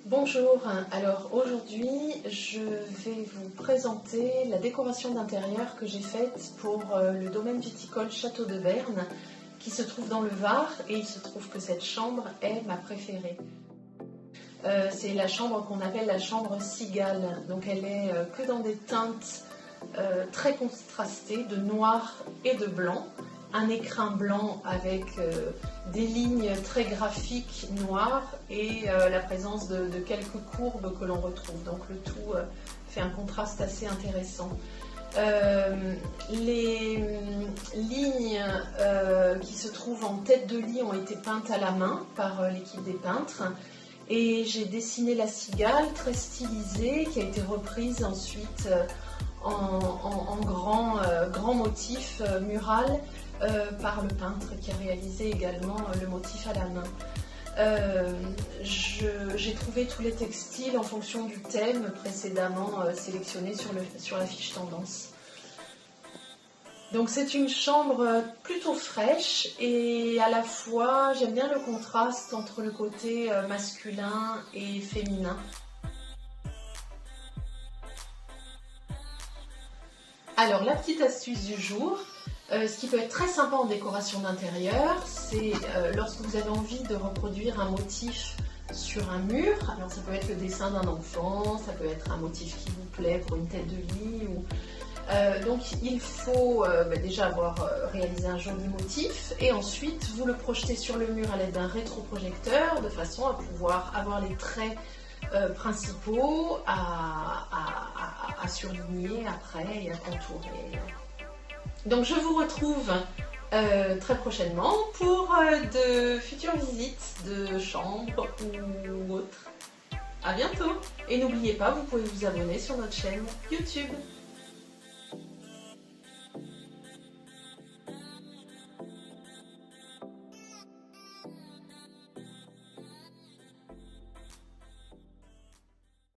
Bonjour, alors aujourd'hui je vais vous présenter la décoration d'intérieur que j'ai faite pour le domaine viticole Château de Berne qui se trouve dans le Var, et il se trouve que cette chambre est ma préférée. C'est la chambre qu'on appelle la chambre cigale, donc elle est que dans des teintes très contrastées de noir et de blanc. Un écrin blanc avec des lignes très graphiques noires et la présence de quelques courbes que l'on retrouve. Donc le tout fait un contraste assez intéressant. Les lignes qui se trouvent en tête de lit ont été peintes à la main par l'équipe des peintres. Et j'ai dessiné la cigale très stylisée qui a été reprise ensuite en grand motif mural par le peintre qui a réalisé également le motif à la main. J'ai trouvé tous les textiles en fonction du thème précédemment sélectionné sur la fiche tendance. Donc c'est une chambre plutôt fraîche et à la fois j'aime bien le contraste entre le côté masculin et féminin. Alors la petite astuce du jour, ce qui peut être très sympa en décoration d'intérieur, c'est lorsque vous avez envie de reproduire un motif sur un mur. Alors ça peut être le dessin d'un enfant, ça peut être un motif qui vous plaît pour une tête de lit. Donc il faut déjà avoir réalisé un joli motif et ensuite vous le projetez sur le mur à l'aide d'un rétroprojecteur de façon à pouvoir avoir les traits principaux à surligner après et à contourer. Donc je vous retrouve très prochainement pour de futures visites de chambres ou autres. À bientôt! Et n'oubliez pas, vous pouvez vous abonner sur notre chaîne YouTube.